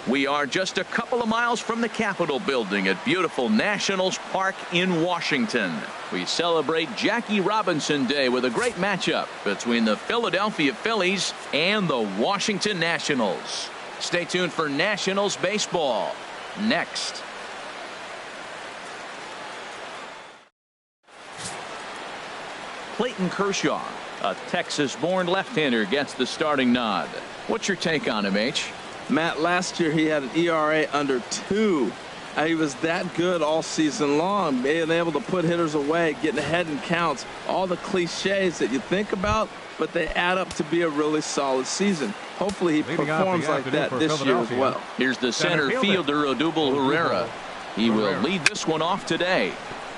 We are just a couple of miles from the Capitol building at beautiful Nationals Park in Washington. We celebrate Jackie Robinson Day with a great matchup between the Philadelphia Phillies and the Washington Nationals. Stay tuned for Nationals baseball next. Clayton Kershaw, a Texas-born left-hander, gets the starting nod. What's your take on him, H? Matt, last year he had an ERA under 2. He was that good all season long, being able to put hitters away, getting ahead in counts, all the cliches that you think about, but they add up to be a really solid season. Hopefully he performs like that this year as well. Here's the center fielder, Odubel Herrera. He will lead this one off today.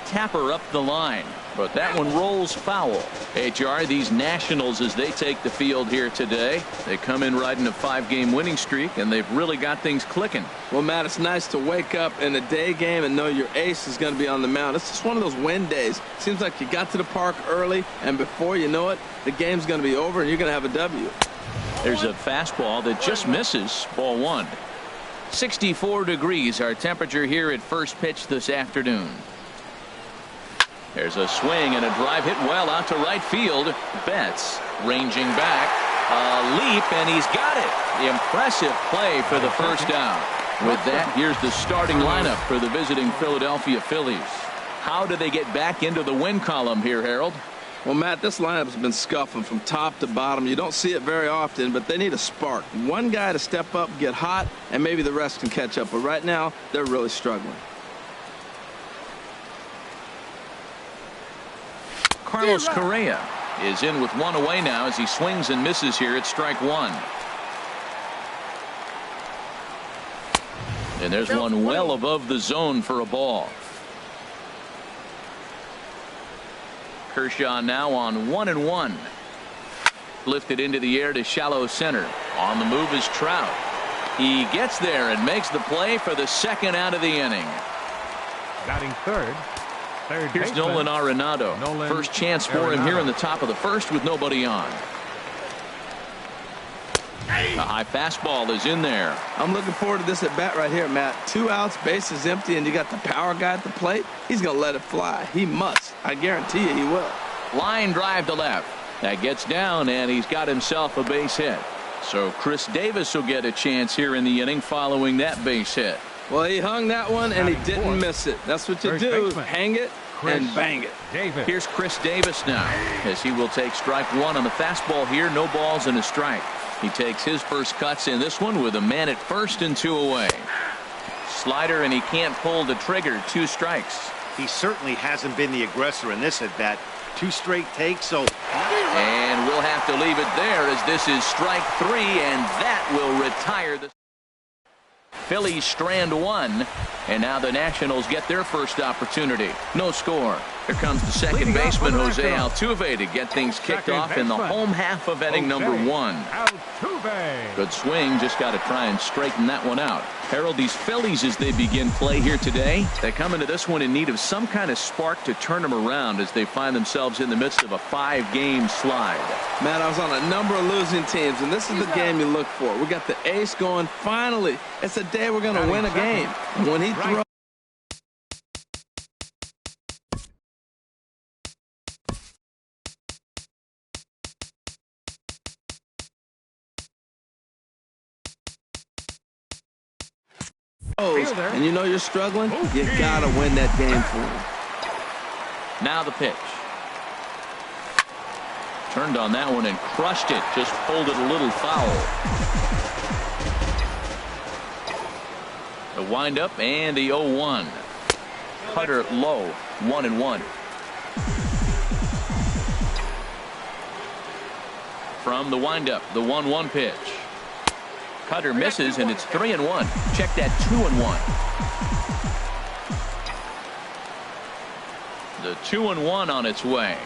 Tapper up the line, but that one rolls foul. HR, these Nationals, as they take the field here today, they come in riding a 5-game winning streak, and they've really got things clicking. Well, Matt, it's nice to wake up in a day game and know your ace is going to be on the mound. It's just one of those win days. Seems like you got to the park early, and before you know it, the game's going to be over, and you're going to have a W. There's a fastball that just misses. Ball 1. 64 degrees, our temperature here at first pitch this afternoon. There's a swing and a drive hit well out to right field. Betts ranging back. A leap, and he's got it. The impressive play for the first down. With that, here's the starting lineup for the visiting Philadelphia Phillies. How do they get back into the win column here, Harold? Well, Matt, this lineup's been scuffling from top to bottom. You don't see it very often, but they need a spark. One guy to step up, get hot, and maybe the rest can catch up. But right now, they're really struggling. Carlos Correa is in with one away now as he swings and misses here at strike 1. And there's one well above the zone for a ball. Kershaw now on 1-1. Lifted into the air to shallow center. On the move is Trout. He gets there and makes the play for the second out of the inning. Batting third. Here's Nolan Arenado. First chance for him here in the top of the first with nobody on. A high fastball is in there. I'm looking forward to this at bat right here, Matt. 2 outs, bases empty, and you got the power guy at the plate. He's going to let it fly. He must. I guarantee you he will. Line drive to left. That gets down, and he's got himself a base hit. So Chris Davis will get a chance here in the inning following that base hit. Well, he hung that one, and he didn't miss it. That's what you do. Hang it and bang it. Here's Chris Davis now, as he will take strike 1 on the fastball here. No balls and a strike. He takes his first cuts in this one with a man at first and 2 away. Slider, and he can't pull the trigger. 2 strikes. He certainly hasn't been the aggressor in this at bat. 2 straight takes, so. And we'll have to leave it there as this is strike 3, and that will retire the Phillies strand 1, and now the Nationals get their first opportunity. No score. Here comes the second baseman, Jose Altuve, to get things kicked off in the home half of inning number 1. Good swing, just got to try and straighten that one out. Harold, these Phillies, as they begin play here today, they come into this one in need of some kind of spark to turn them around as they find themselves in the midst of a 5-game slide. Man, I was on a number of losing teams, and this is the game you look for. We got the ace going. Finally, it's a day we're going to win a game. And when he throws. And you know you're struggling, you gotta win that game for him. Now the pitch. Turned on that one and crushed it. Just pulled it a little foul. The windup and the 0-1. Cutter low. 1-1. From the windup, the 1-1 pitch. Cutter misses, and it's 3-1. Check that 2-1. The 2-1 on its way.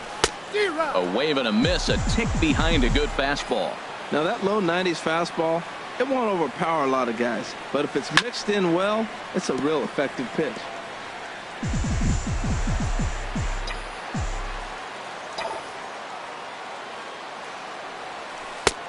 A wave and a miss, a tick behind a good fastball. Now that low 90s fastball, it won't overpower a lot of guys, but if it's mixed in well, it's a real effective pitch.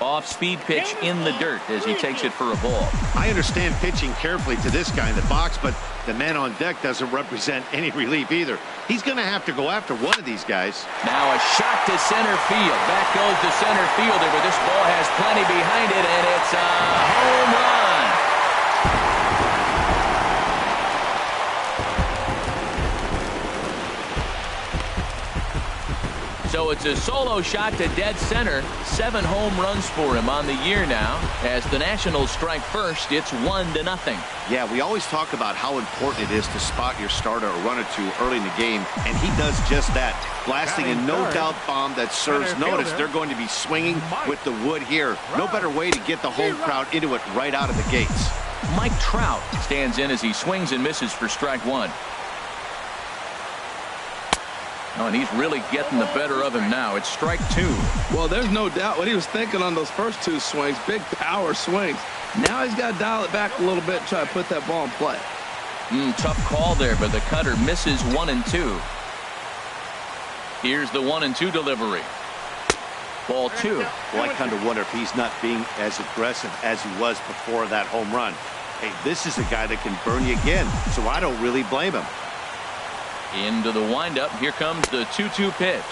Off-speed pitch in the dirt as he takes it for a ball. I understand pitching carefully to this guy in the box, but the man on deck doesn't represent any relief either. He's going to have to go after one of these guys. Now a shot to center field. Back goes the center fielder, but this ball has plenty behind it, and it's a home run. So it's a solo shot to dead center. 7 home runs for him on the year now. As the Nationals strike first, it's 1-0. Yeah, we always talk about how important it is to spot your starter or run or two early in the game, and he does just that. Blasting a no-doubt bomb that serves notice. They're going to be swinging with the wood here. No better way to get the home crowd into it right out of the gates. Mike Trout stands in as he swings and misses for strike 1. Oh, and he's really getting the better of him now. It's strike 2. Well, there's no doubt what he was thinking on those first 2 swings. Big power swings. Now he's got to dial it back a little bit and try to put that ball in play. Tough call there, but the cutter misses 1 and 2. Here's the 1 and 2 delivery. Ball 2. Well, I kind of wonder if he's not being as aggressive as he was before that home run. Hey, this is a guy that can burn you again, so I don't really blame him. Into the windup. Here comes the 2-2 pitch.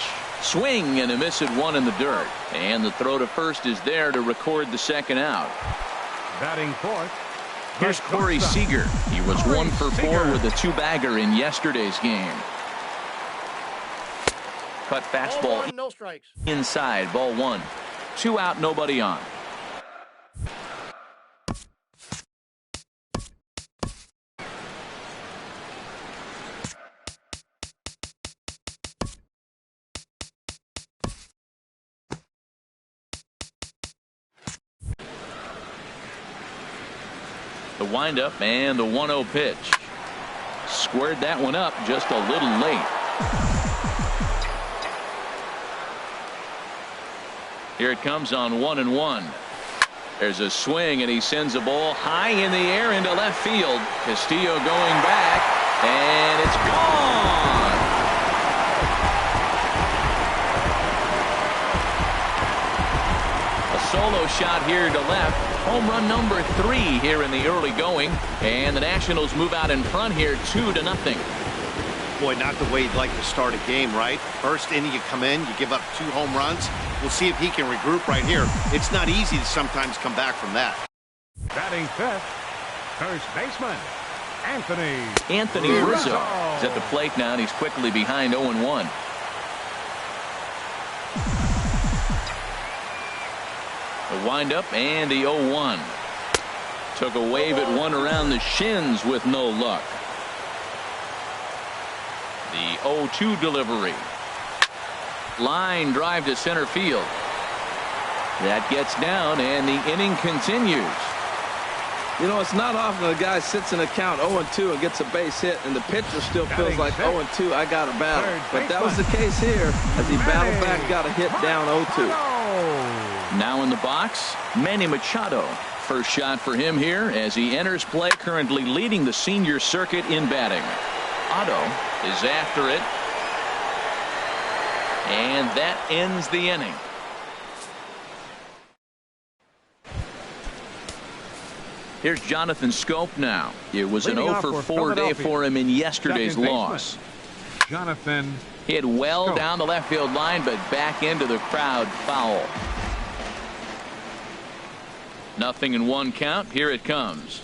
Swing and a miss at 1 in the dirt. And the throw to first is there to record the second out. Batting fourth. Here's Corey Seager. He was 1 for 4 with a 2-bagger in yesterday's game. Cut fastball. No strikes. Inside. Ball 1. 2 out, nobody on. The windup and the 1-0 pitch. Squared that one up just a little late. Here it comes on 1-1. There's a swing and he sends a ball high in the air into left field. Castillo going back and it's gone. A solo shot here to left. Home run number 3 here in the early going, and the Nationals move out in front here 2-0. Boy, not the way you'd like to start a game, right? First inning, you come in, you give up 2 home runs. We'll see if he can regroup right here. It's not easy to sometimes come back from that. Batting fifth, first baseman, Anthony Rizzo is at the plate now, and he's quickly behind 0-1. The windup and the 0-1. Took a wave at 1 around the shins with no luck. The 0-2 delivery. Line drive to center field. That gets down and the inning continues. You know, it's not often a guy sits in a count 0-2 and gets a base hit and the pitcher still feels like 0-2, I got a battle. But that was the case here as he battled back, got a hit down 0-2. Now in the box, Manny Machado. First shot for him here as he enters play, currently leading the senior circuit in batting. Otto is after it. And that ends the inning. Here's Jonathan Scope now. It was an 0-for-4 day for him in yesterday's loss. Jonathan. Hit well down the left field line, but back into the crowd foul. 0-1 count. Here it comes.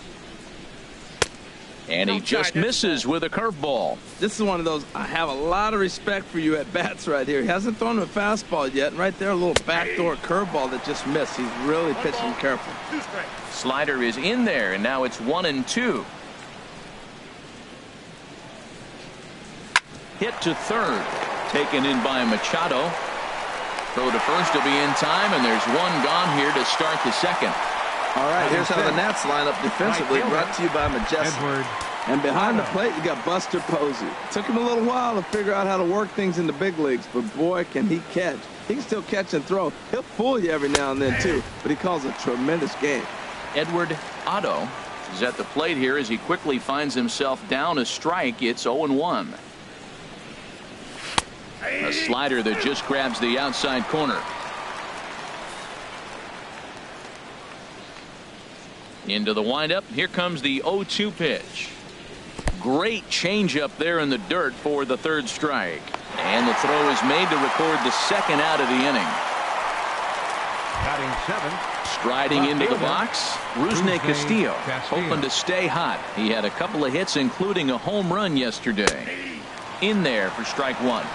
And he just misses with a curveball. This is one of those, I have a lot of respect for you at bats right here. He hasn't thrown a fastball yet, and right there a little backdoor curveball that just missed. He's really pitching careful. Slider is in there, and now it's 1-2. Hit to third, taken in by Machado. Throw to first will be in time, and there's one gone here to start the second. All right, here's how the Nats line up defensively, brought to you by Majestic. And behind the plate, you got Buster Posey. It took him a little while to figure out how to work things in the big leagues, but boy, can he catch. He can still catch and throw. He'll fool you every now and then, too, but he calls a tremendous game. Edward Otto is at the plate here as he quickly finds himself down a strike. It's 0-1. A slider that just grabs the outside corner. Into the windup. Here comes the 0-2 pitch. Great changeup there in the dirt for the third strike. And the throw is made to record the second out of the inning. Batting 7. Striding into the box, Rusney Castillo, hoping to stay hot. He had a couple of hits, including a home run yesterday. In there for strike one.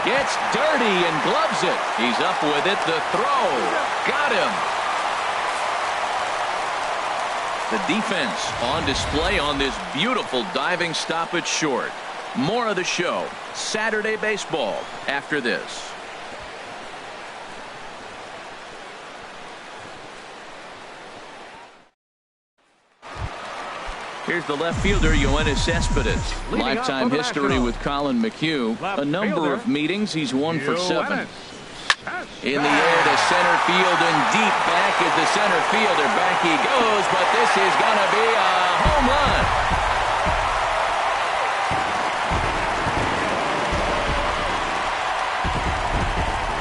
Gets dirty and gloves it. He's up with it. The throw. Got him. The defense on display on this beautiful diving stop at short. More of the show. Saturday baseball after this. Here's the left fielder, Yoenis Cespedes. Lifetime history with Colin McHugh. A number of meetings. He's 1 for 7. In the air to center field and deep back is the center fielder. Back he goes, but this is going to be a home run.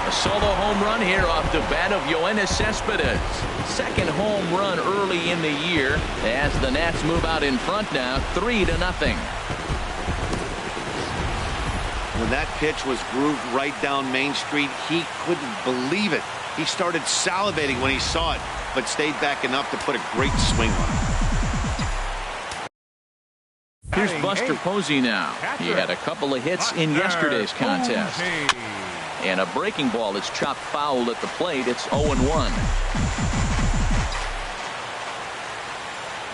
A solo home run here off the bat of Yoenis Cespedes. Second home run early in the year as the Nats move out in front now 3-0. When that pitch was grooved right down Main Street, he couldn't believe it. He started salivating when he saw it, but stayed back enough to put a great swing on it. Here's Buster Posey now. He had a couple of hits in yesterday's contest. And a breaking ball is chopped foul at the plate. It's 0-1.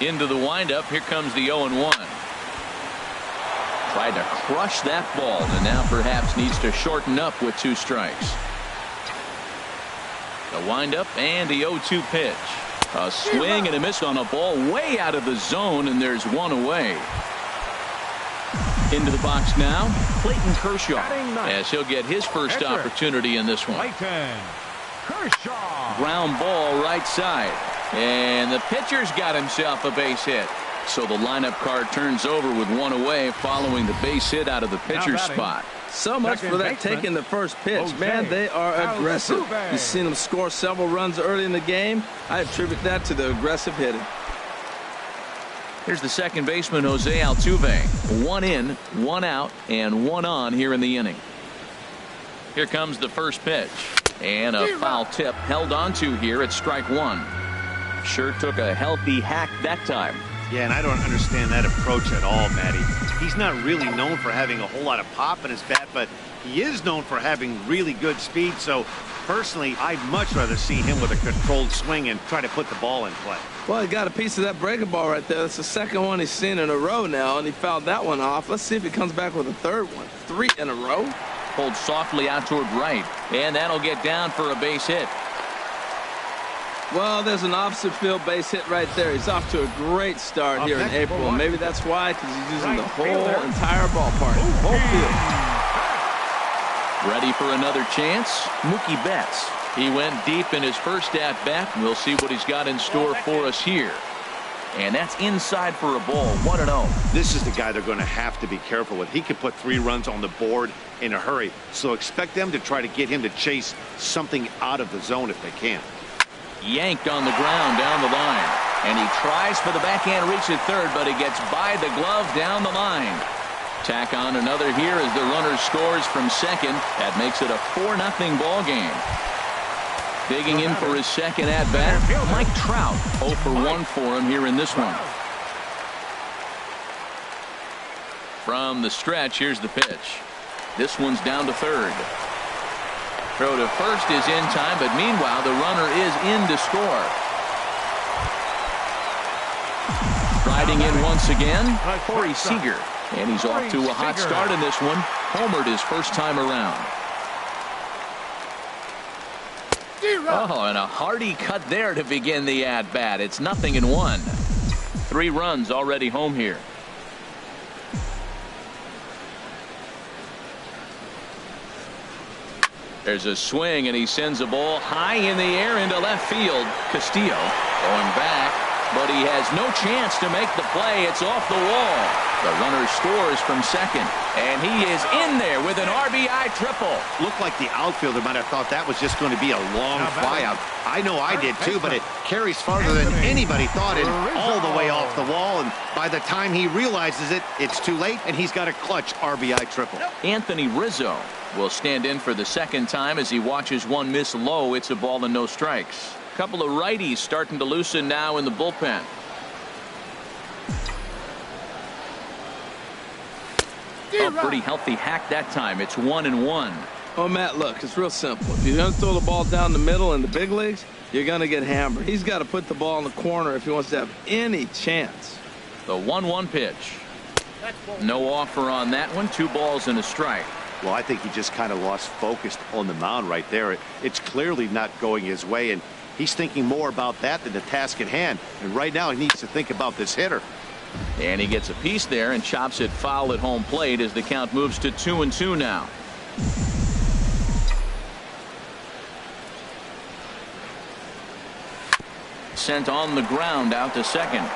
Into the windup. Here comes the 0-1. Tried to crush that ball and now perhaps needs to shorten up with 2 strikes. The windup and the 0-2 pitch. A swing and a miss on a ball way out of the zone, and there's 1 away. Into the box now, Clayton Kershaw, as he'll get his first opportunity in this one. Clayton Kershaw. Ground ball right side, and the pitcher's got himself a base hit. So the lineup card turns over with 1 away following the base hit out of the pitcher's spot. So much for that taking the first pitch. Man, they are aggressive. You've seen them score several runs early in the game. I attribute that to the aggressive hitting. Here's the second baseman, Jose Altuve. 1 in, 1 out, and 1 on here in the inning. Here comes the first pitch. And a foul tip held onto here at strike 1. Sure took a healthy hack that time. Yeah, and I don't understand that approach at all, Matty. He's not really known for having a whole lot of pop in his bat, but he is known for having really good speed. So personally, I'd much rather see him with a controlled swing and try to put the ball in play. Well, he got a piece of that breaking ball right there. That's the second one he's seen in a row now, and he fouled that one off. Let's see if he comes back with a third one. 3 in a row. Pulled softly out toward right, and that'll get down for a base hit. Well, there's an opposite field base hit right there. He's off to a great start here in April. Maybe that's why, because he's using the whole entire ballpark, whole field. Ready for another chance? Mookie Betts. He went deep in his first at bat. We'll see what he's got in store for us here. And that's inside for a ball. 1-0. This is the guy they're going to have to be careful with. He could put 3 runs on the board in a hurry. So expect them to try to get him to chase something out of the zone if they can. Yanked on the ground down the line. And he tries for the backhand reach at third, but he gets by the glove down the line. Tack on another here as the runner scores from second. That makes it a 4-0 ball game. Digging in for his second at bat, Mike Trout. 0 for 1 for him here in this one. From the stretch, here's the pitch. This one's down to third. Throw to first is in time, but meanwhile the runner is in to score. Riding in once again, Corey Seager. And he's off to a hot start in this one. Homered his first time around. Oh, and a hearty cut there to begin the at-bat. It's 0-1. 3 runs already home here. There's a swing, and he sends a ball high in the air into left field. Castillo going back. but he has no chance to make the play. It's off the wall. The runner scores from second, and he is in there with an RBI triple. Looked like the outfielder might have thought that was just going to be a long flyout. I know I did too, but it carries farther than anybody thought, and all the way off the wall. And by the time he realizes it, it's too late, and he's got a clutch RBI triple. Anthony Rizzo will stand in for the second time as he watches one miss low. It's a ball and no strikes. A couple of righties starting to loosen now in the bullpen. A pretty healthy hack that time. It's 1-1. Oh, Matt, look, it's real simple. If you're going to throw the ball down the middle in the big leagues, you're going to get hammered. He's got to put the ball in the corner if he wants to have any chance. The 1-1 pitch. No offer on that one. 2 balls and a strike. Well, I think he just kind of lost focus on the mound right there. It's clearly not going his way, and he's thinking more about that than the task at hand. And right now he needs to think about this hitter. And he gets a piece there and chops it foul at home plate as the count moves to 2-2 now. Sent on the ground out to second.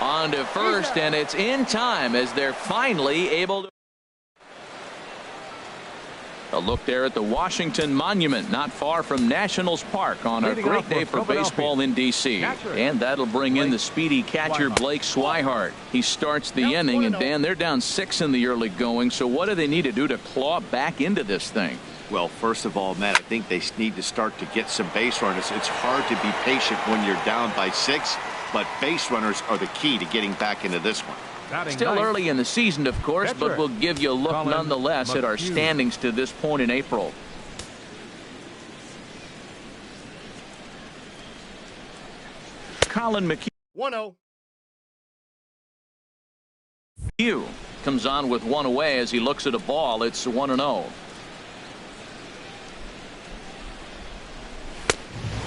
On to first, and it's in time as they're finally able to. A look there at the Washington Monument, not far from Nationals Park, on a great day for baseball in D.C. And that'll bring in the speedy catcher Blake Swihart. He starts the inning, and Dan, they're down 6 in the early going, so what do they need to do to claw back into this thing? Well, first of all, Matt, I think they need to start to get some base runners. It's hard to be patient when you're down by 6, but base runners are the key to getting back into this one. Still early in the season, of course, but we'll give you a look nonetheless at our standings to this point in April. Colin McHugh 1-0. comes on with one away as he looks at a ball. It's 1-0.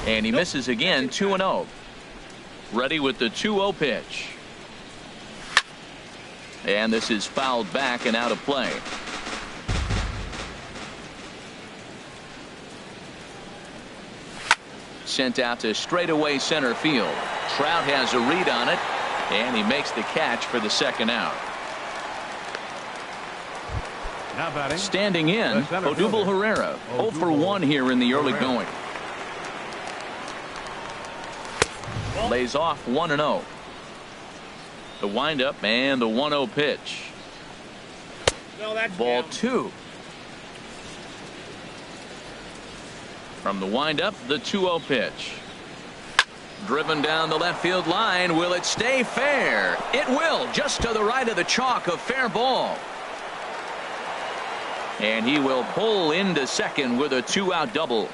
And he misses again. 2-0. Ready with the 2-0 pitch. And this is fouled back and out of play. Sent out to straightaway center field. Trout has a read on it, and he makes the catch for the second out. Now batting. Standing in, Odubel Herrera. 0 for 1 here in the early going. Lays off 1-0. The windup and the 1-0 pitch. Ball 2. From the windup, the 2-0 pitch. Driven down the left field line. Will it stay fair? It will, just to the right of the chalk, a fair ball. And he will pull into second with a 2-out double.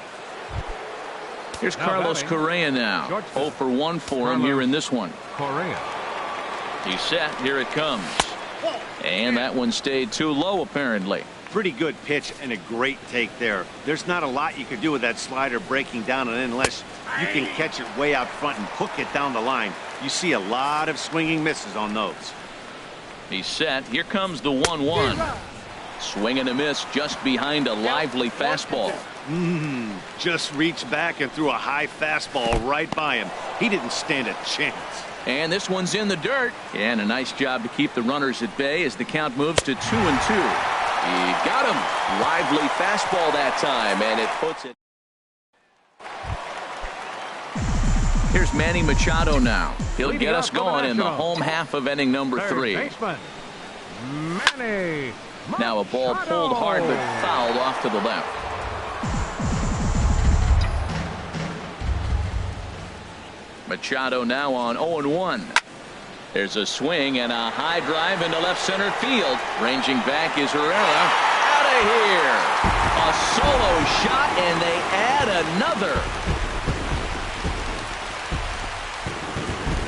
Here's Carlos Correa now. 0 for 1 for him here in this one. Correa. He's set. Here it comes. And that one stayed too low, apparently. Pretty good pitch and a great take there. There's not a lot you could do with that slider breaking down, and unless you can catch it way out front and hook it down the line, you see a lot of swinging misses on those. He's set. Here comes the 1-1. Swing and a miss just behind a lively fastball. Just reached back and threw a high fastball right by him. He didn't stand a chance. And this one's in the dirt. And a nice job to keep the runners at bay as the count moves to 2-2. He got him. Lively fastball that time, and it puts it. Here's Manny Machado now. He'll get us going in the home half of inning number 3. Manny. Now a ball pulled hard but fouled off to the left. Machado now on 0-1. There's a swing and a high drive into left center field. Ranging back is Herrera. Out of here. A solo shot, and they add another.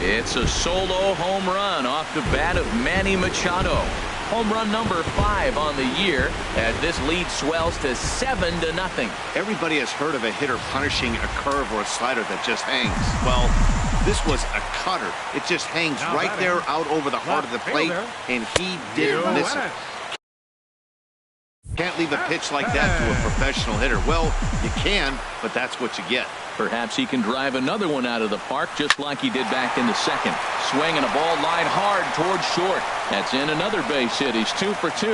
It's a solo home run off the bat of Manny Machado. Home run number 5 on the year as this lead swells to 7-0. Everybody has heard of a hitter punishing a curve or a slider that just hangs. Well, this was a cutter. It just hangs right there out over the heart of the plate, and he didn't miss it. Can't leave a pitch like that to a professional hitter. Well, you can, but that's what you get. Perhaps he can drive another one out of the park just like he did back in the second. Swinging a ball line hard towards short. That's in another base hit. He's 2 for 2.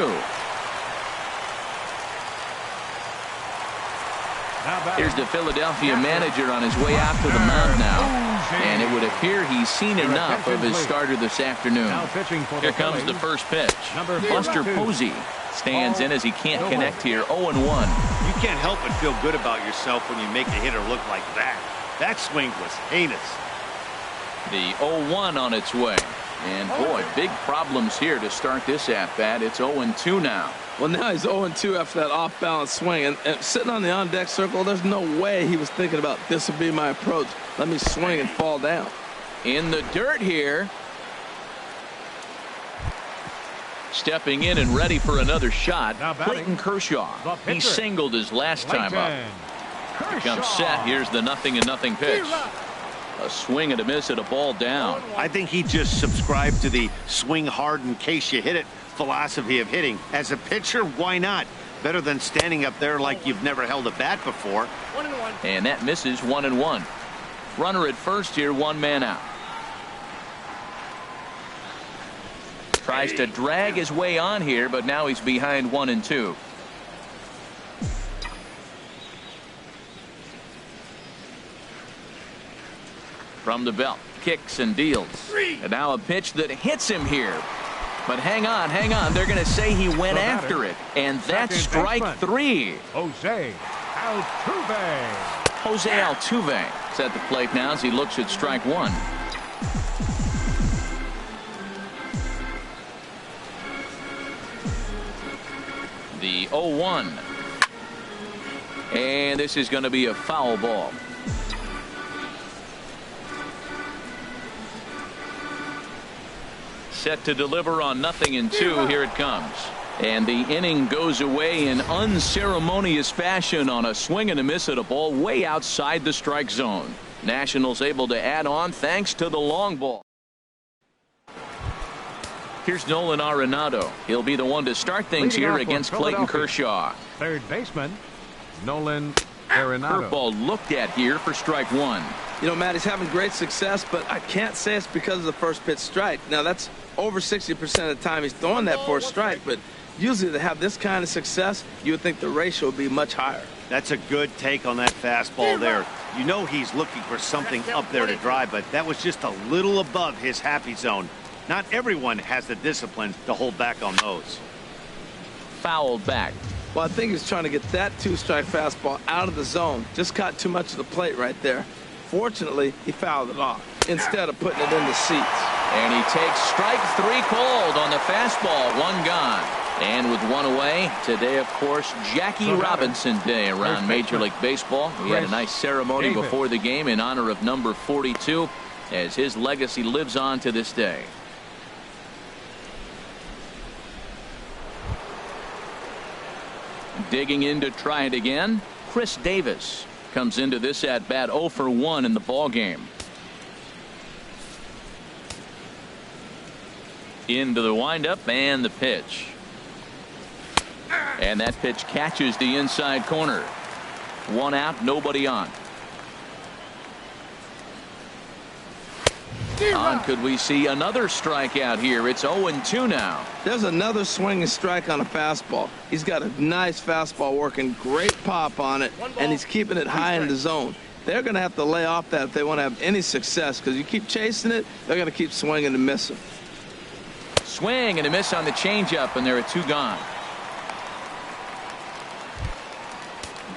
Here's the Philadelphia manager on his way out to the mound now. And it would appear he's seen enough of his starter this afternoon. Here comes the first pitch. Buster Posey stands in as he can't connect here. 0-1. You can't help but feel good about yourself when you make a hitter look like that. That swing was heinous. The 0-1 on its way. And boy, big problems here to start this at-bat. It's 0-2 now. Well, now he's 0-2 after that off-balance swing. And sitting on the on-deck circle, there's no way he was thinking about this will be my approach. Let me swing and fall down. In the dirt here. Stepping in and ready for another shot. Clayton Kershaw. He singled his last time up. Here comes set. Here's the 0-0 pitch. A swing and a miss at a ball down. I think he just subscribed to the swing hard in case you hit it philosophy of hitting. As a pitcher, why not? Better than standing up there like you've never held a bat before. And that misses. 1-1. Runner at first here, one man out. Tries to drag his way on here, but now he's behind 1-2. From the belt, kicks and deals. And now a pitch that hits him here. But hang on. They're going to say he went after it. And that's strike 3. Jose Altuve is at the plate now as he looks at strike 1. The 0-1. And this is going to be a foul ball. Set to deliver on 0-2. Here it comes. And the inning goes away in unceremonious fashion on a swing and a miss at a ball way outside the strike zone. Nationals able to add on thanks to the long ball. Here's Nolan Arenado. He'll be the one to start things here against Clayton Kershaw. Third baseman Nolan Arenado. Curveball looked at here for strike 1. You know, Matt, he's having great success, but I can't say it's because of the first pitch strike. Now, that's over 60% of the time he's throwing that for a strike, but usually to have this kind of success, you would think the ratio would be much higher. That's a good take on that fastball there. You know he's looking for something up there to drive, but that was just a little above his happy zone. Not everyone has the discipline to hold back on those. Fouled back. Well, I think he's trying to get that 2-strike fastball out of the zone. Just caught too much of the plate right there. Fortunately, he fouled it off instead of putting it in the seats. And he takes strike 3 cold on the fastball. 1 gone. And with 1 away, today, of course, Jackie Robinson Day around Major League Baseball. We had a nice ceremony before the game in honor of number 42 as his legacy lives on to this day. Digging in to try it again, Chris Davis comes into this at bat 0 for 1 in the ball game. Into the windup and the pitch. And that pitch catches the inside corner. 1 out, nobody on. Could we see another strikeout here? It's 0-2 now. There's another swinging strike on a fastball. He's got a nice fastball working, great pop on it, and he's keeping it high in the zone. They're going to have to lay off that if they want to have any success, because you keep chasing it, they're going to keep swinging and missing. Swing and a miss on the changeup, and there are 2 gone.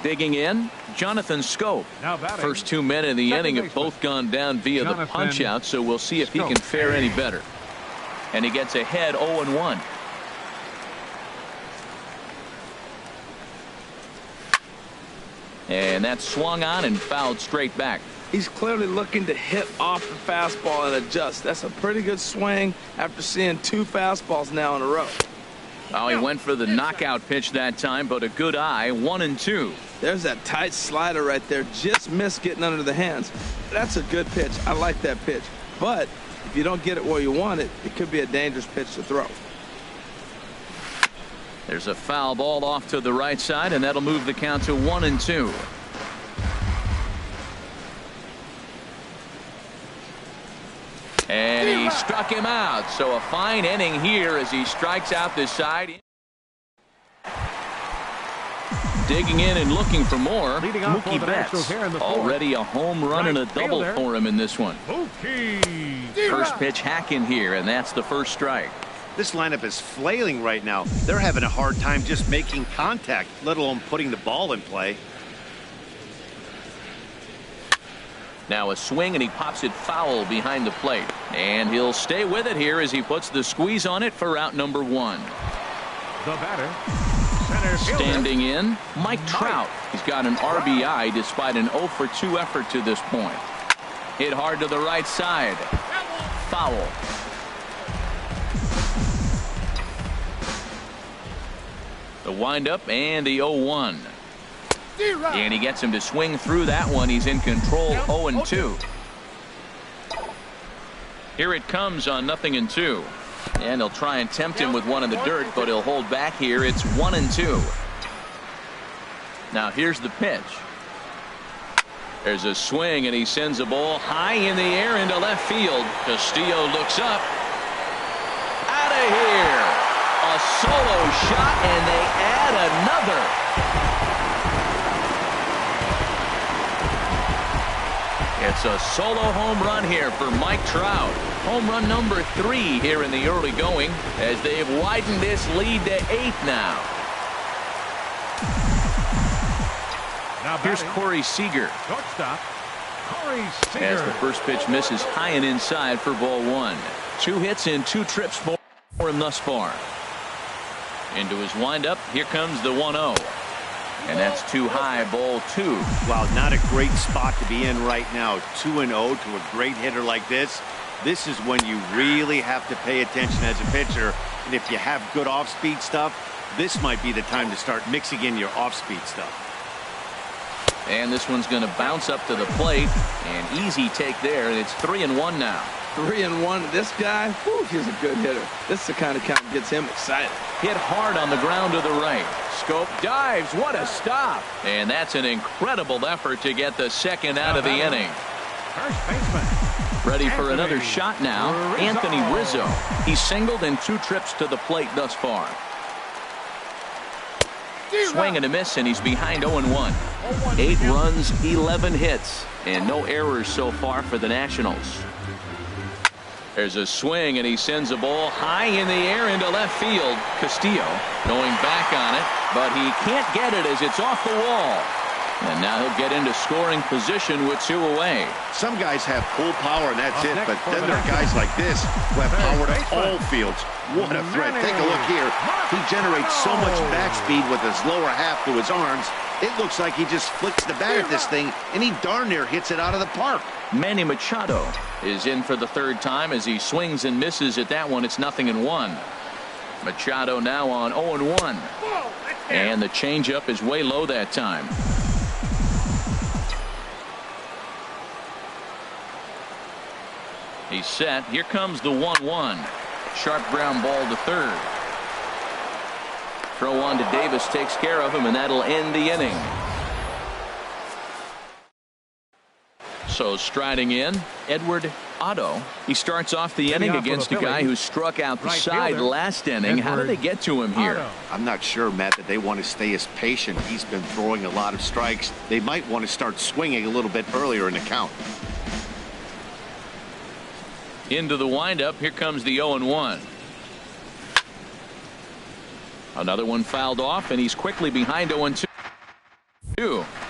Digging in, Jonathan Scope. First 2 men in the inning have both gone down via the punch out, so we'll see if he can fare any better. And he gets ahead 0-1. And that's swung on and fouled straight back. He's clearly looking to hit off the fastball and adjust. That's a pretty good swing after seeing 2 fastballs now in a row. Oh, he went for the knockout pitch that time, but a good eye. 1-2. There's that tight slider right there. Just missed getting under the hands. That's a good pitch. I like that pitch. But if you don't get it where you want it, it could be a dangerous pitch to throw. There's a foul ball off to the right side, and that'll move the count to 1-2. And he struck him out. So a fine inning here as he strikes out this side. Digging in and looking for more. Mookie Betts. Already a home run and a double for him in this one. First pitch hack in here, and that's the first strike. This lineup is flailing right now. They're having a hard time just making contact, let alone putting the ball in play. Now a swing, and he pops it foul behind the plate. And he'll stay with it here as he puts the squeeze on it for out number 1. The batter, center fielder, standing in, Mike Trout. He's got an RBI despite an 0 for 2 effort to this point. Hit hard to the right side. Foul. The windup and the 0-1. And he gets him to swing through that one. He's in control, 0-2. Here it comes on 0-2. And he'll try and tempt him with one in the dirt, but he'll hold back here. It's 1-2. Now here's the pitch. There's a swing, and he sends a ball high in the air into left field. Castillo looks up. Out of here. A solo shot, and they add another. It's a solo home run here for Mike Trout. Home run number 3 here in the early going as they've widened this lead to 8 now. Here's Corey Seager. Shortstop, Corey Seager. As the first pitch misses high and inside for ball 1. 2 hits and 2 trips for him thus far. Into his windup. Here comes the 1-0. And that's too high, ball 2. Wow, not a great spot to be in right now. 2-0 to a great hitter like this. This is when you really have to pay attention as a pitcher. And if you have good off-speed stuff, this might be the time to start mixing in your off-speed stuff. And this one's going to bounce up to the plate. And easy take there. And it's 3-1 now. 3-1. This guy, whew, he's a good hitter. This is the kind of count that gets him excited. Hit hard on the ground to the right. Scope dives. What a stop. And that's an incredible effort to get the second out of the inning. First baseman. Ready for another shot now. Anthony Rizzo. He's singled in 2 trips to the plate thus far. Swing and a miss, and he's behind 0-1. 8 runs, 11 hits, and no errors so far for the Nationals. There's a swing, and he sends a ball high in the air into left field. Castillo going back on it, but he can't get it as it's off the wall. And now he'll get into scoring position with 2 away. Some guys have full power and that's it, but then there are guys like this who have power to all fields. What a threat. Take a look here. He generates so much backspeed with his lower half to his arms. It looks like he just flicks the bat at this thing, and he darn near hits it out of the park. Manny Machado is in for the 3rd time as he swings and misses at that one. It's 0-1. Machado now on 0-1. And the changeup is way low that time. He's set. Here comes the 1-1. Sharp ground ball to 3rd. Throw on to Davis takes care of him, and that'll end the inning. So striding in, Edward Otto. He starts off the inning against a guy who struck out the side last inning. How did they get to him here? I'm not sure, Matt, that they want to stay as patient. He's been throwing a lot of strikes. They might want to start swinging a little bit earlier in the count. Into the windup. Here comes the 0-1. Another one fouled off, and he's quickly behind 0-2.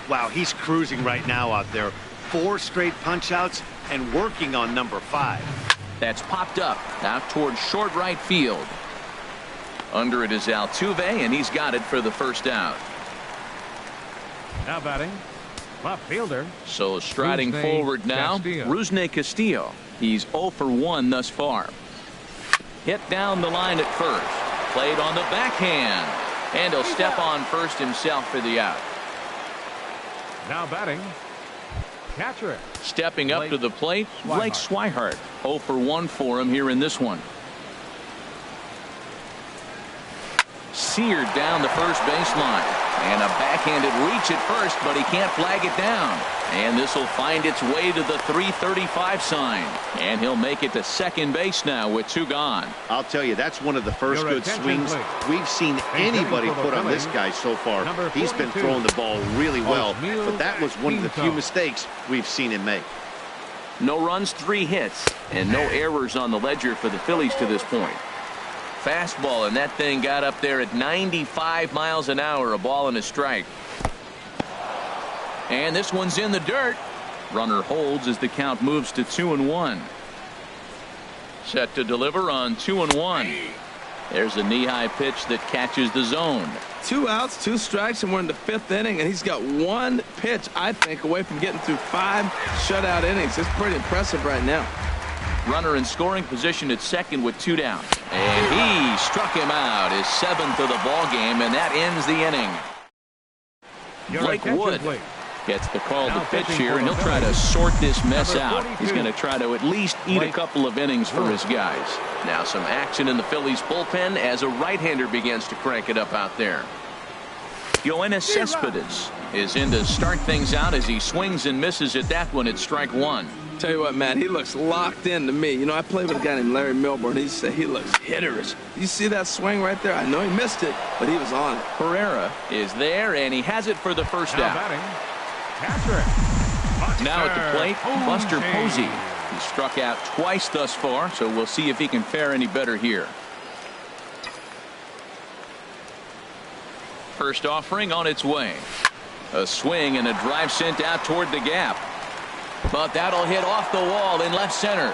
Wow, he's cruising right now out there. 4 straight punch outs and working on number 5. That's popped up out towards short right field. Under it is Altuve, and he's got it for the first out. Now batting, left fielder. So striding forward now, Rusney Castillo. He's 0 for 1 thus far. Hit down the line at first. Played on the backhand. And he'll step on first himself for the out. Now batting, catcher. Stepping up to the plate, Blake Swihart. 0 for 1 for him here in this one. seared down the first baseline. And a backhanded reach at first, but he can't flag it down. And this will find its way to the 335 sign. And he'll make it to second base now with 2 gone. I'll tell you, that's one of the first good swings we've seen anybody put on this guy so far. He's been throwing the ball really well, but that was one of the few mistakes we've seen him make. No runs, 3 hits, and no errors on the ledger for the Phillies to this point. Fastball, and that thing got up there at 95 miles an hour, a ball and a strike. And this one's in the dirt. Runner holds as the count moves to 2-1. Set to deliver on 2-1. There's a knee-high pitch that catches the zone. 2 outs, 2 strikes, and we're in the 5th inning, and he's got 1 pitch, I think, away from getting through 5 shutout innings. It's pretty impressive right now. Runner in scoring position at second with 2 down. And he struck him out, his 7th of the ball game, and that ends the inning. Blake Wood gets the call to pitch here, and he'll try to sort this mess out. He's going to try to at least eat a couple of innings for his guys. Now some action in the Phillies bullpen as a right-hander begins to crank it up out there. Yoenis Cespedes is in to start things out as he swings and misses at that one at strike 1. Tell you what, man, he looks locked in to me. You know, I played with a guy named Larry Milburn. He said he looks hitterish. You see that swing right there? I know he missed it, but he was on it. Herrera is there, and he has it for the first Now out. batting, catcher. Now at the plate, Buster Posey. He's struck out twice thus far, so we'll see if he can fare any better here. First offering on its way. A swing and a drive sent out toward the gap. But that'll hit off the wall in left center.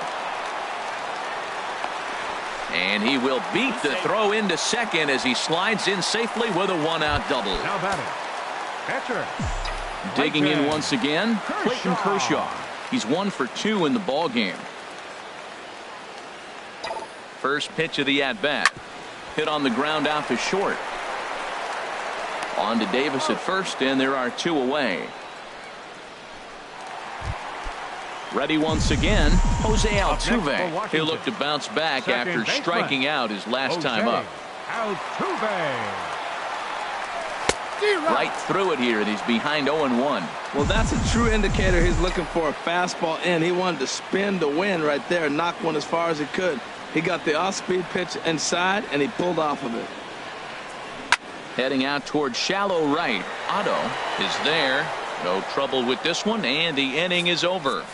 And he will beat the throw into second as he slides in safely with a 1-out double. Now batting, catcher. Digging in once again, Clayton Kershaw. He's 1 for 2 in the ball game. First pitch of the at-bat. Hit on the ground out to short. On to Davis at first, and there are 2 away. Ready once again, Jose Altuve. He'll look to bounce back after striking out his last time up. Altuve. Right through it here, and he's behind 0-1. Well, that's a true indicator he's looking for a fastball in. He wanted to spin to win right there, knock one as far as he could. He got the off-speed pitch inside, and he pulled off of it. Heading out toward shallow right. Otto is there. No trouble with this one, and the inning is over.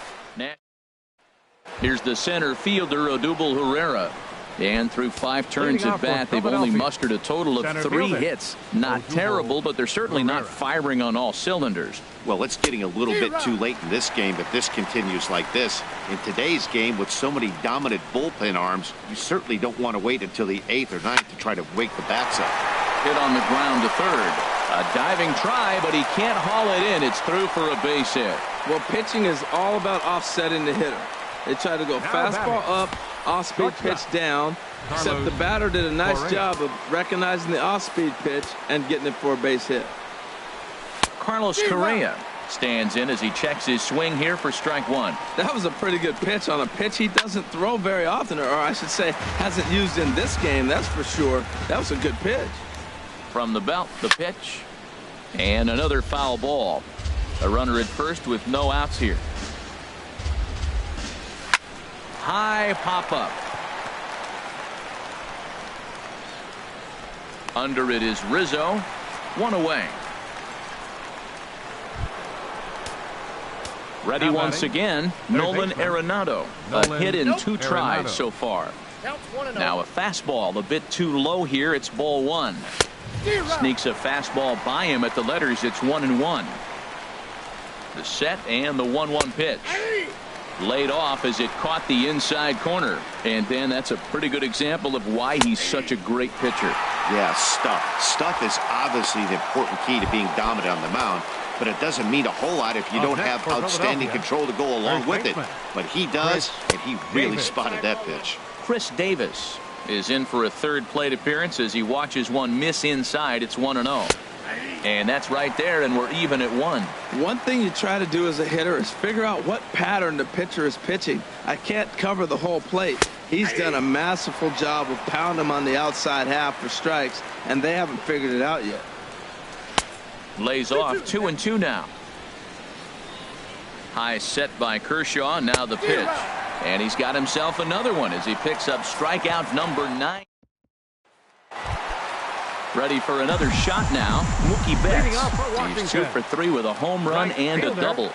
Here's the center fielder, Odubel Herrera. And through 5 turns at bat, they've only mustered a total of 3 hits. Not terrible, but they're certainly not firing on all cylinders. Well, it's getting a little bit too late in this game if this continues like this. In today's game, with so many dominant bullpen arms, you certainly don't want to wait until the 8th or 9th to try to wake the bats up. Hit on the ground to third. A diving try, but he can't haul it in. It's through for a base hit. Well, pitching is all about offsetting the hitter. They try to go fastball up, off-speed pitch down, except the batter did a nice job of recognizing the off-speed pitch and getting it for a base hit. Carlos Correa stands in as he checks his swing here for strike 1. That was a pretty good pitch on a pitch he doesn't throw very often, or I should say hasn't used in this game, that's for sure. That was a good pitch. From the belt, the pitch, and another foul ball. A runner at first with no outs here. High pop-up. Under it is Rizzo. 1 away. Ready once again, Nolan Arenado. A hit in 2 tries so far. Now a fastball a bit too low here. It's ball 1. Sneaks a fastball by him at the letters. It's 1-1. The set and the 1-1 pitch. Laid off as it caught the inside corner. And then that's a pretty good example of why he's such a great pitcher. Yeah, stuff. Stuff is obviously the important key to being dominant on the mound. But it doesn't mean a whole lot if you don't have outstanding control to go along with it. But he does, and he really spotted that pitch. Chris Davis is in for a 3rd plate appearance as he watches one miss inside. It's 1-0. And that's right there, and we're even at 1. One thing you try to do as a hitter is figure out what pattern the pitcher is pitching. I can't cover the whole plate. He's done a masterful job of pounding him on the outside half for strikes, and they haven't figured it out yet. Lays off 2-2 now. High set by Kershaw. Now the pitch. And he's got himself another one as he picks up strikeout number 9. Ready for another shot now. Mookie Betts. He's 2 for 3 with a home run and a double.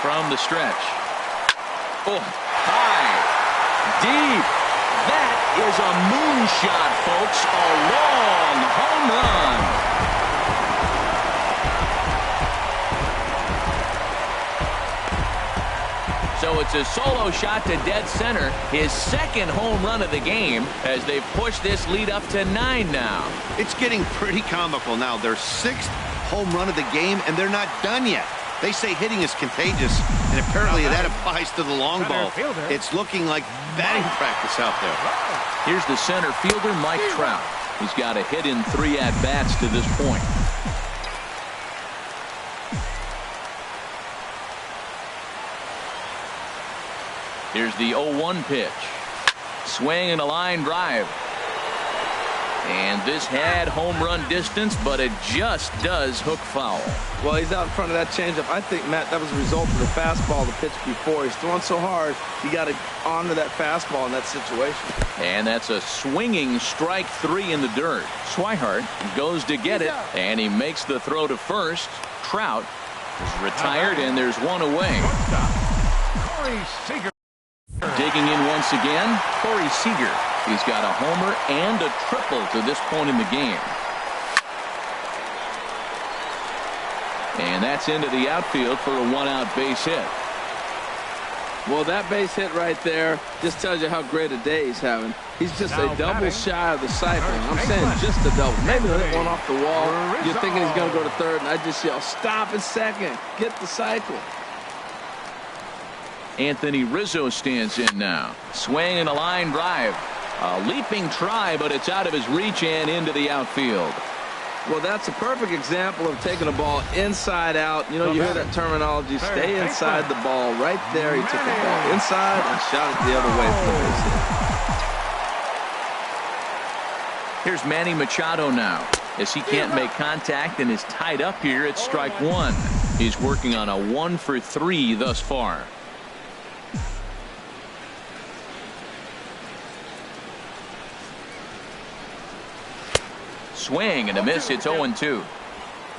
From the stretch. Oh, high. Deep. That is a moonshot, folks. A long home run. So it's a solo shot to dead center, his second home run of the game, as they've pushed this lead up to 9 now. It's getting pretty comical now. Their 6th home run of the game, and they're not done yet. They say hitting is contagious, and apparently that applies to the long ball. It's looking like batting practice out there. Here's the center fielder, Mike Trout. He's got a hit in 3 at-bats to this point. Here's the 0-1 pitch. Swing and a line drive. And this had home run distance, but it just does hook foul. Well, he's out in front of that changeup. I think, Matt, that was a result of the fastball the pitch before. He's throwing so hard, you got to honor that fastball in that situation. And that's a swinging strike 3 in the dirt. Swihart goes to get it, and he makes the throw to first. Trout is retired, and there's one away. Digging in once again, Corey Seager. He's got a homer and a triple to this point in the game. And that's into the outfield for a 1-out base hit. Well, that base hit right there just tells you how great a day he's having. He's just a double shy of the cycle. I'm saying just a double. Maybe a hit one off the wall. You're thinking he's going to go to third, and I just yell, stop at second. Get the cycle. Anthony Rizzo stands in now. Swing and a line drive. A leaping try, but it's out of his reach and into the outfield. Well, that's a perfect example of taking a ball inside out. You know, you hear that terminology, stay inside the ball. Right there, he took the ball inside and shot it the other way for the base hit. Here's Manny Machado now, as he can't make contact and is tied up here at strike 1. He's working on a 1 for 3 thus far. Swing and a miss. It's 0-2.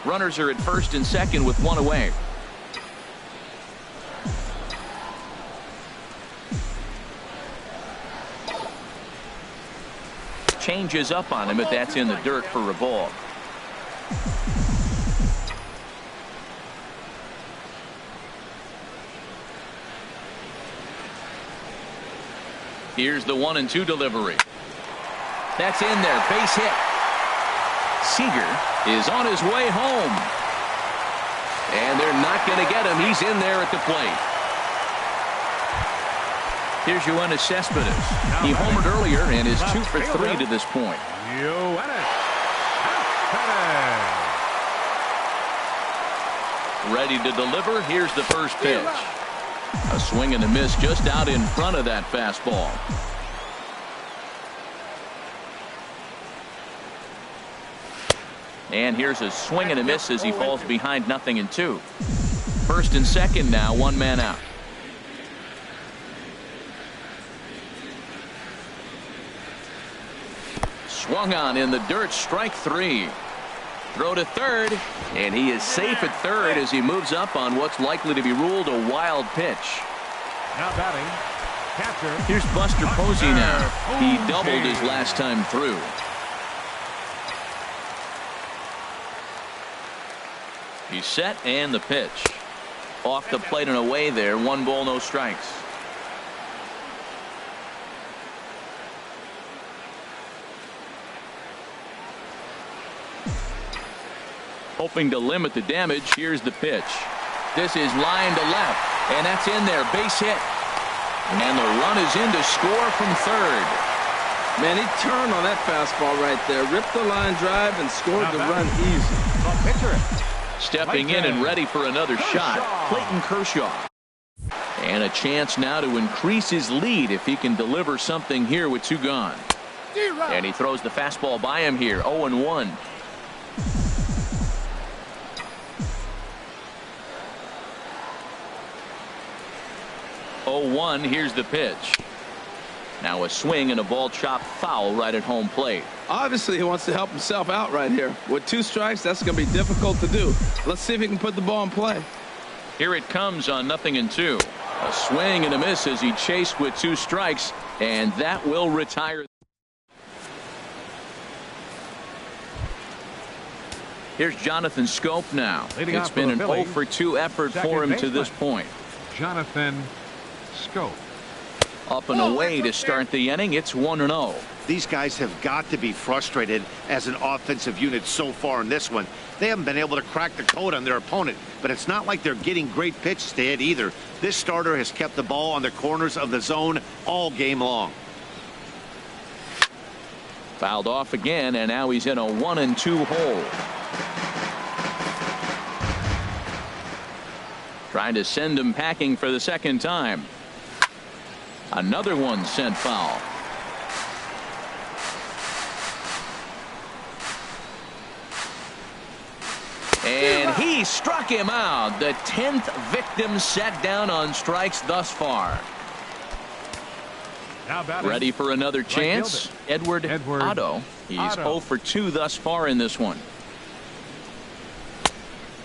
Runners are at first and second with 1 away. Changes up on him, but that's in the dirt for a ball. Here's the 1-2 delivery. That's in there. Base hit. Seager is on his way home. And they're not going to get him. He's in there at the plate. Here's Yoenis Cespedes. He homered earlier and is 2 for 3 to this point. Ready to deliver. Here's the first pitch. A swing and a miss just out in front of that fastball. And here's a swing and a miss as he falls behind 0-2. First and second now, 1 man out. Swung on in the dirt, strike 3. Throw to third, and he is safe at third as he moves up on what's likely to be ruled a wild pitch. Now batting, catcher. Here's Buster Posey now. He doubled his last time through. He's set, and the pitch. Off the plate and away there. 1 ball, no strikes. Hoping to limit the damage. Here's the pitch. This is line to left, and that's in there. Base hit. And the run is in to score from third. Man, he turned on that fastball right there, ripped the line drive, and scored the run easy. The pitcher. Stepping in and ready for another shot, Clayton Kershaw. And a chance now to increase his lead if he can deliver something here with 2 gone. And he throws the fastball by him here, 0-1. 0-1, here's the pitch. Now a swing and a ball chopped foul right at home plate. Obviously, he wants to help himself out right here. With 2 strikes, that's going to be difficult to do. Let's see if he can put the ball in play. Here it comes on 0-2. A swing and a miss as he chased with 2 strikes, and that will retire. Here's Jonathan Scope now. It's been an 0-for-2 effort for him to this point. Jonathan Scope. Up and away to start the inning. It's 1-0. These guys have got to be frustrated as an offensive unit so far in this one. They haven't been able to crack the code on their opponent, but it's not like they're getting great pitches to hit either. This starter has kept the ball on the corners of the zone all game long. Fouled off again, and now he's in a 1-2 hole. Trying to send him packing for the second time. Another one sent foul. And he struck him out. The 10th victim set down on strikes thus far. Ready for another chance. Edward Otto. He's 0-for-2 thus far in this one.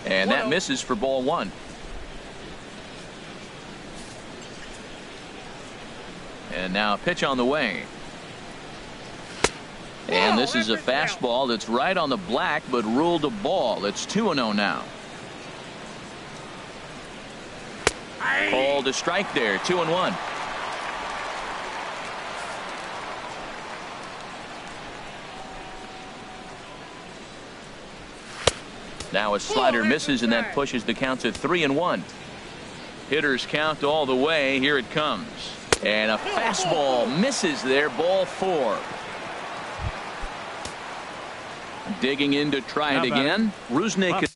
And that misses for ball 1. And now a pitch on the way. And this is a fastball that's right on the black, but ruled a ball. It's 2-0 now. Called a strike there, 2-1. Now a slider misses, and that pushes the count to 3-1. Hitters count all the way. Here it comes. And a fastball misses there, ball 4. Digging in to try it again. Rusnick.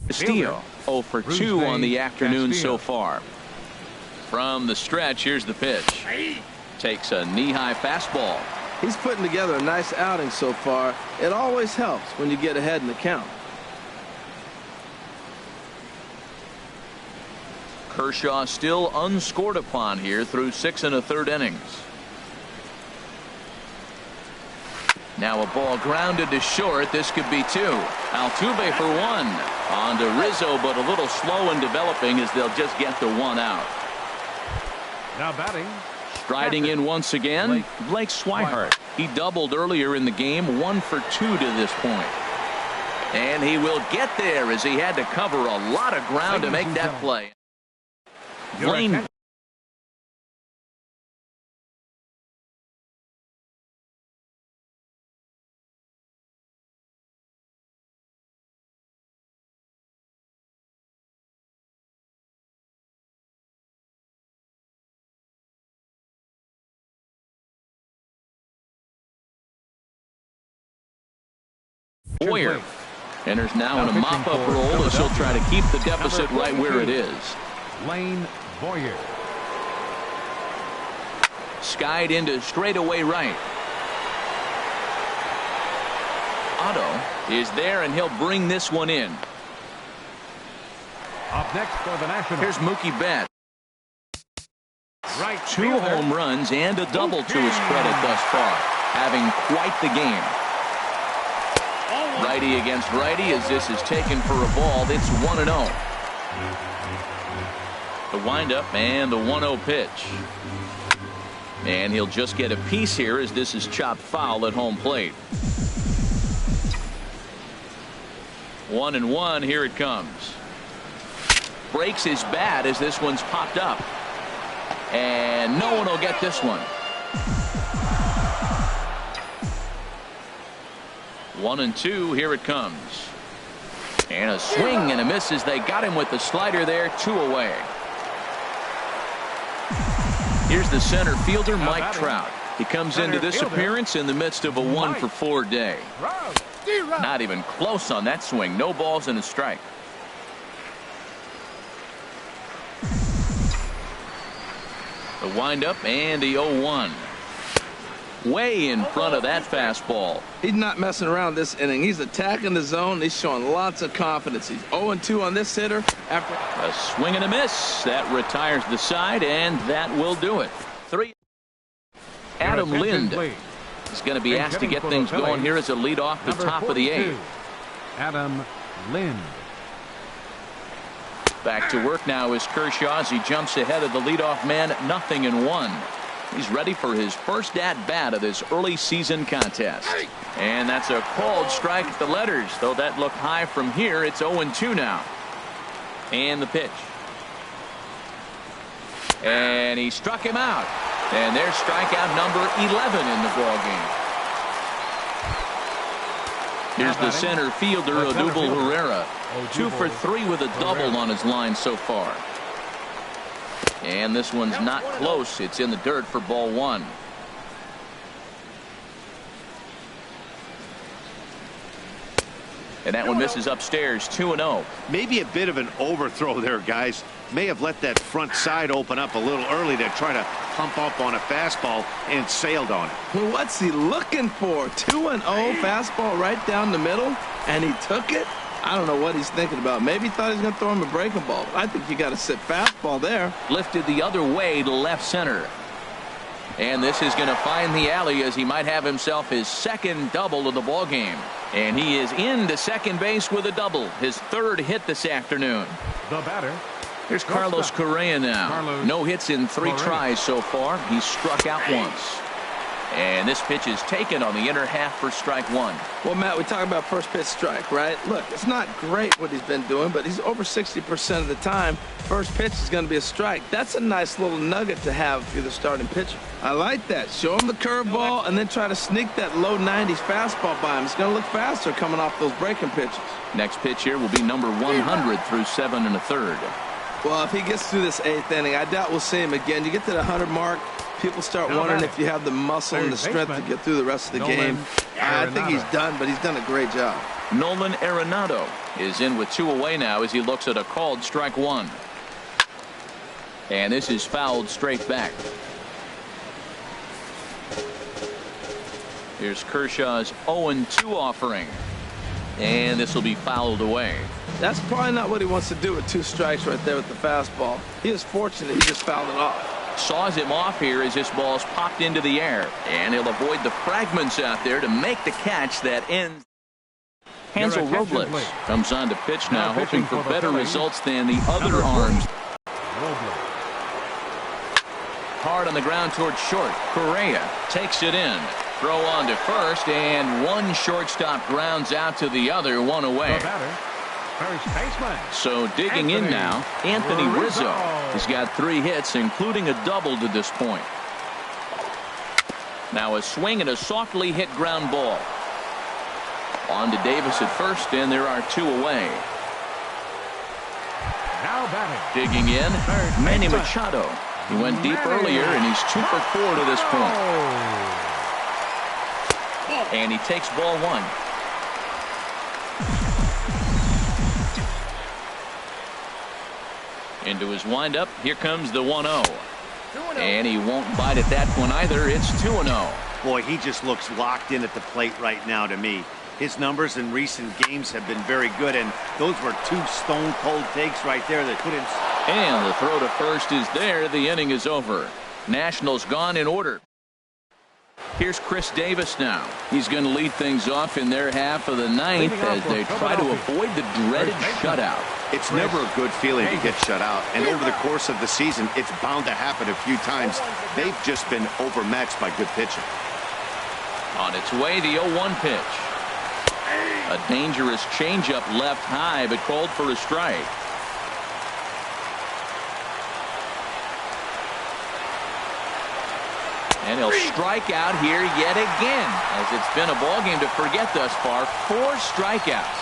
Castillo 0-for-2 on the afternoon so far. From the stretch, here's the pitch. Takes a knee-high fastball. He's putting together a nice outing so far. It always helps when you get ahead in the count. Kershaw still unscored upon here through 6 1/3 innings. Now a ball grounded to short. This could be 2. Altuve for 1. On to Rizzo, but a little slow in developing as they'll just get the 1 out. Now batting. Striding in once again, Blake Swihart. He doubled earlier in the game, 1-for-2 to this point. And he will get there as he had to cover a lot of ground to make that play. Blaine. Boyer enters now in a mop-up role as he'll try to keep the deficit right where it is. Lane Boyer. Skied into straightaway right. Otto is there, and he'll bring this one in. Up next for the Nationals. Here's Mookie Betts. Right 2 fielder. home runs and a double to his credit thus far. Having quite the game. Righty against righty as this is taken for a ball. It's 1-0. The windup and the 1-0 pitch. And he'll just get a piece here as this is chopped foul at home plate. 1-1. Here it comes. Breaks his bat as this one's popped up. And no one will get this one. 1-2. Here it comes. And a swing and a miss as they got him with the slider there. 2 away. Here's the center fielder, Mike Trout. He comes into this appearance in the midst of a 1-for-4 day. Not even close on that swing. No balls and a strike. The windup and the 0-1. Way in front of that fastball. He's not messing around this inning. He's attacking the zone. He's showing lots of confidence. He's 0-2 on this hitter. After a swing and a miss. That retires the side, and that will do it. 3. Adam Lind is going to be asked to get things going here as a lead off the top of the 8th. Adam Lind. Back to work now is Kershaw as he jumps ahead of the leadoff man. 0-1. He's ready for his first at-bat of this early season contest. And that's a called strike at the letters. Though that looked high from here, it's 0-2 now. And the pitch. And he struck him out. And there's strikeout number 11 in the ballgame. Here's the center fielder, Odubel Herrera. 2 for 3 with a double on his line so far. And this one's not close. It's in the dirt for ball 1. And that one misses upstairs. 2-0. Maybe a bit of an overthrow there, guys. May have let that front side open up a little early to try to pump up on a fastball and sailed on it. Well, what's he looking for? 2-0 fastball right down the middle, and he took it. I don't know what he's thinking about. Maybe he thought he was going to throw him a breaking ball. I think you got to sit fastball there. Lifted the other way to left center. And this is going to find the alley as he might have himself his second double of the ball game. And he is into second base with a double. His 3rd hit this afternoon. The batter. Here's Carlos Correa now. No hits in 3 tries so far. He's struck out once. And this pitch is taken on the inner half for strike 1. Well, Matt, we talk about first pitch strike, right? Look, it's not great what he's been doing, but he's over 60% of the time. First pitch is going to be a strike. That's a nice little nugget to have for the starting pitcher. I like that. Show him the curveball and then try to sneak that low 90s fastball by him. It's going to look faster coming off those breaking pitches. Next pitch here will be number 100 through 7 1/3. Well, if he gets through this 8th inning, I doubt we'll see him again. You get to the 100 mark, people start wondering if you have the muscle and the strength to get through the rest of the game. I think he's done, but he's done a great job. Nolan Arenado is in with 2 away now as he looks at a called strike 1. And this is fouled straight back. Here's Kershaw's 0-2 offering. And this will be fouled away. That's probably not what he wants to do with 2 strikes right there with the fastball. He is fortunate he just fouled it off. Saws him off here as this ball's popped into the air. And he'll avoid the fragments out there to make the catch that ends. Hansel Robles comes on to pitch now, hoping for better results than the other arms. Hard on the ground towards short. Correa takes it in. Throw on to first, and one shortstop grounds out to the other, 1 away. First baseman. So digging in now, Anthony Rizzo has got 3 hits, including a double to this point. Now a swing and a softly hit ground ball. On to Davis at first, and there are 2 away. Now batting. Digging in, Manny Machado. He went deep earlier, and he's 2 for 4 to this point. And he takes ball 1. Into his windup. Here comes the 1-0. And he won't bite at that one either. It's 2-0. Boy, he just looks locked in at the plate right now to me. His numbers in recent games have been very good, and those were two stone-cold takes right there that put him. And the throw to first is there. The inning is over. Nationals gone in order. Here's Chris Davis now. He's going to lead things off in their half of the ninth as they try to avoid the dreaded shutout. It's never a good feeling to get shut out, and over the course of the season, it's bound to happen a few times. They've just been overmatched by good pitching. On its way, the 0-1 pitch. A dangerous changeup left high, but called for a strike. And he'll strike out here yet again, as it's been a ballgame to forget thus far. 4 strikeouts.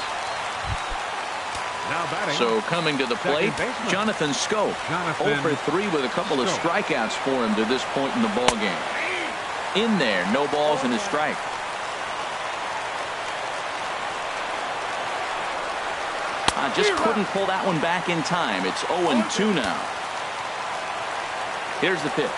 Now batting. So coming to the plate, Jonathan Schoop. 0 for 3 with a couple of strikeouts for him to this point in the ballgame. In there, no balls and a strike. Just couldn't pull that one back in time. It's 0-2 now. Here's the pitch.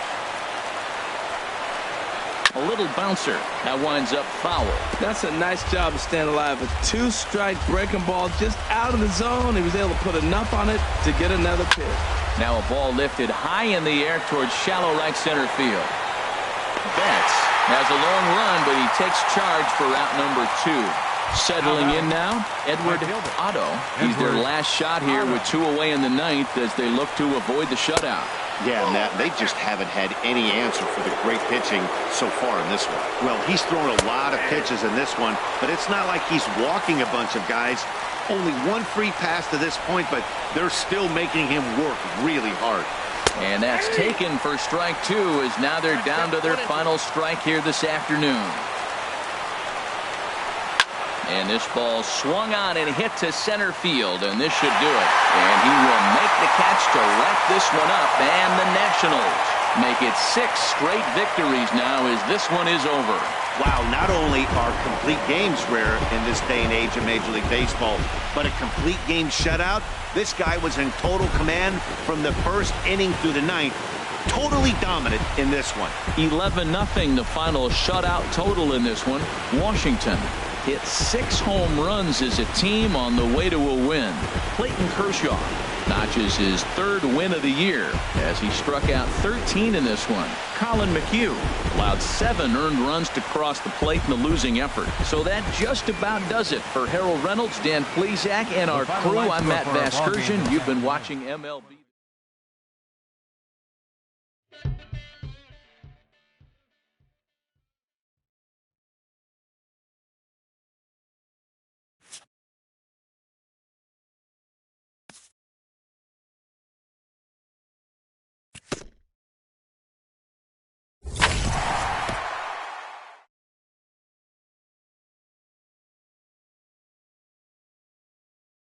A little bouncer. That winds up foul. That's a nice job of staying alive. A 2-strike breaking ball just out of the zone. He was able to put enough on it to get another pitch. Now a ball lifted high in the air towards shallow right center field. Betts has a long run, but he takes charge for out number 2. Settling in now, Edward Otto. He's their last shot here with 2 away in the ninth as they look to avoid the shutout. Yeah, Matt, they just haven't had any answer for the great pitching so far in this one. Well, he's thrown a lot of pitches in this one, but it's not like he's walking a bunch of guys. Only 1 free pass to this point, but they're still making him work really hard. And that's taken for strike 2, as now they're down to their final strike here this afternoon. And this ball swung on and hit to center field, and this should do it. And he will make the catch to wrap this one up, and the Nationals make it 6 straight victories now as this one is over. Wow, not only are complete games rare in this day and age of Major League Baseball, but a complete game shutout. This guy was in total command from the first inning through the ninth. Totally dominant in this one. 11-0 the final shutout total in this one. Washington hit 6 home runs as a team on the way to a win. Clayton Kershaw notches his 3rd win of the year as he struck out 13 in this one. Colin McHugh allowed 7 earned runs to cross the plate in the losing effort. So that just about does it for Harold Reynolds, Dan Plesac, and our crew. I'm Matt Vasgersian. You've been watching MLB.